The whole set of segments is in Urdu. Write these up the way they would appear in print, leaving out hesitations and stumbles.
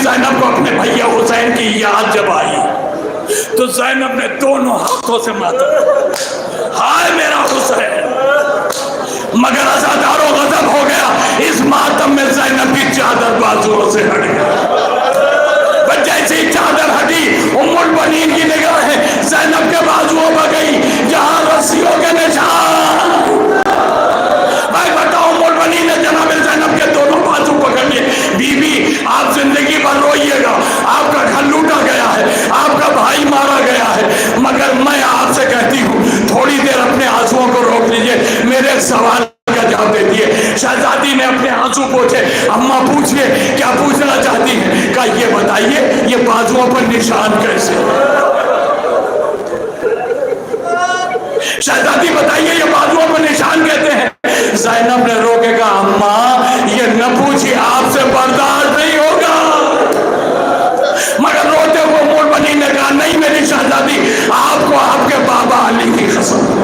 زینب کو اپنے بھیا حسین کی یاد جب آئی تو زینب نے دونوں ہاتھوں سے ماتم، ہائے میرا حسین، مگر عزادارو غضب ہو گیا، اس ماتم میں زینب کی چادر بازوؤں سے ہٹ گئی، جیسے ہی چادر ہٹی ام البنین کی نگاہیں زینب کے بازوؤں پر گئی جہاں رسیوں کے نشان۔ بھائی بتاؤ، ام البنین نے جناب زینب کے دونوں بازو پکڑ لیے، بی بی آپ زندگی بھر روئیے گا، آپ کا گھر لوٹا گیا ہے، آپ کا بھائی مارا گیا ہے، مگر میں آپ سے کہتی ہوں تھوڑی دیر اپنے آنسوؤں کو روک لیجئے، میرے ایک سوال کا جواب دے دیے۔ شہزادی نے اپنے آنسو پوچھے، اماں پوچھئے کیا پوچھنا چاہتی ہیں؟ کہا یہ بتائیے یہ بازوؤں پر نشان کیسے؟ شہزادی بتائیے یہ بازوؤں پر نشان کہتے ہیں؟ زینب نے رو کے کہا اماں یہ نہ پوچھی، آپ سے برداشت نہیں ہوگا، مگر روتے ہوئے ام البنین نے کہا نہیں میری شہزادی، آپ کو آپ کے بابا علی کی قسم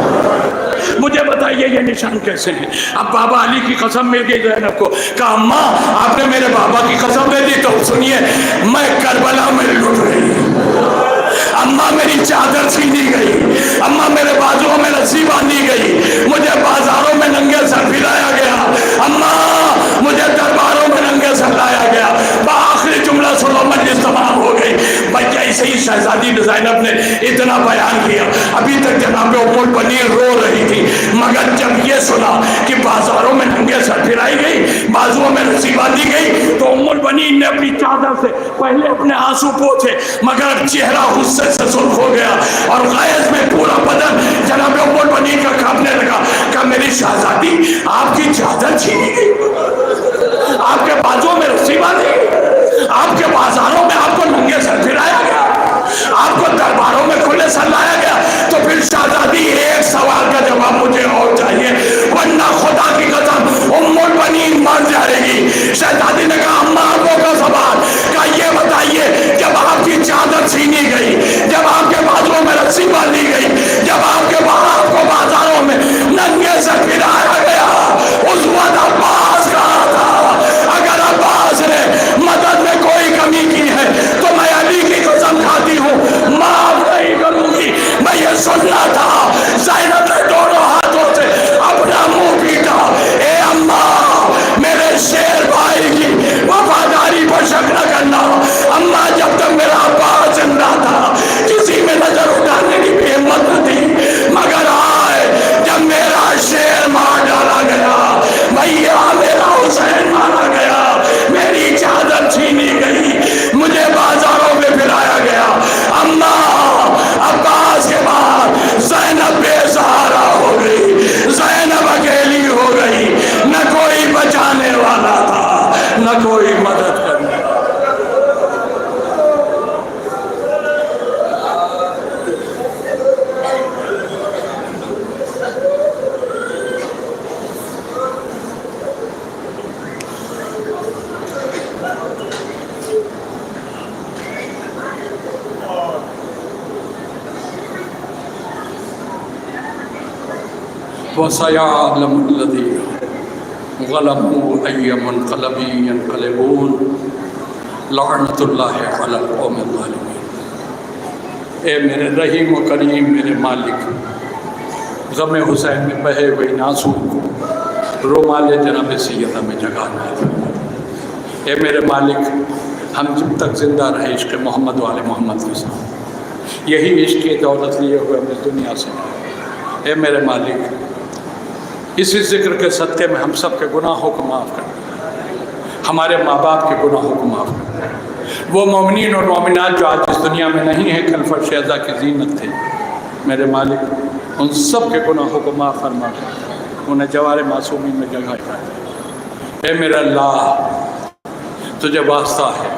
مجھے بتائیے یہ نشان کیسے ہیں؟ اب بابا علی کی قسم مل گئی زینب کو، کہا اماں آپ نے میرے بابا کی قسم دے دی تو سنیے، میں کربلا میں لٹ رہی ہوں، اماں میری چادر چھینی گئی، اماں میرے بازوؤں میں رسی باندھی گئی، مجھے بازاروں میں ننگے سر پھرایا گیا، اماں مجھے درباروں میں ننگے سر لایا گیا، بآخری جملہ سنو مجلس تمام ہو گئی۔ بھائی ایسے ہی شہزادی زینب نے اتنا بیان کیا، ابھی تک جناب ام البنین رو رہی تھی، مگر جب یہ سنا کہ بازاروں میں ننگے سر پھرائی گئی، بازوؤں میں رسی باندھی گئی، تو ام البنین نے اپنی چادر سے پہلے اپنے آنسو پوچھے، مگر چہرہ غصے سے سرخ ہو گیا اور غیظ میں پورا بدن جناب ام البنین کا کانپنے لگا۔ کہا میری شہزادی آپ کی چادر چھینی گئی، آپ کے بازوؤں میں رسی باندھی گئی، آپ کے بازاروں میں آپ کو ننگے سر پھرایا گیا، آپ کو درباروں میں کھلے سر لایا گیا، تو پھر شہزادی ایک سوال کا جواب مجھے اور چاہیے ورنہ خدا کی قسم ام البنین مر جائے گی۔ شہزادی نے کہا اماں آنکھوں کا سوال، کہا یہ بتائیے جب آپ کی چادر چھینی گئی، جب آپ کے بازوؤں میں رسی باندھی گئی، جب آپ کے آپ کو بازاروں میں ننگے سے پھرایا گیا، اس وقت عباس کہاں تھا؟ اگر عباس نے مدد میں کوئی کمی کی ہے تو میں علی کی قسم کھاتی ہوں معاف نہیں کروں گی۔ میں یہ سننا تھا، زینب نے دونوں ہاتھوں سے اپنا منہ پیٹا، اے اماں میرے شیر بھائی کی وفاداری پر شک نہ کرنا، اماں جب تک میرا عباس زندہ تھا کسی میں نظر اٹھانے کی بھی ہمت نہ تھی، مگر آئے جب میرا شیر مار ڈالا گیا، بھیا میرا حسین مارا گیا، میری چادر چھینی گئی، مجھے بازاروں میں پھرایا گیا، اماں عباس کے بعد زینب بے سہارا ہو گئی، زینب اکیلی ہو گئی، نہ کوئی بچانے والا تھا نہ کوئی مدد کرنے والا۔ وَسَيَعْلَمُ الَّذِينَ ظَلَمُوا أَيَّ مُنْقَلَبٍ يَنْقَلِبُونَ لَعْنَةُ اللَّهِ عَلَى الْقَوْمِ الظَّالِمِينَ۔ اے میرے رحیم و کریم میرے مالک، غم حسین میں بہے ہوئے ان آنسو کو رومال جناب سیدہ میں جگہ دے۔ اے میرے مالک، ہم جب تک زندہ رہے عشق محمد والے محمد کے ساتھ، یہی عشق کی دولت لیے ہوئے ہم اس دنیا سے۔ اے میرے مالک، اسی ذکر کے صدقے میں ہم سب کے گناہوں کو معاف کر دیں، ہمارے ماں باپ کے گناہوں کو معاف کر دیں، وہ مومنین اور مومنات جو آج اس دنیا میں نہیں ہیں، کل فرشیزہ کی زینت تھے، میرے مالک ان سب کے گناہوں کو معاف فرما دیں، انہیں جوار معصومین میں جگہ دے۔ اے میرے اللہ، تجھے واسطہ ہے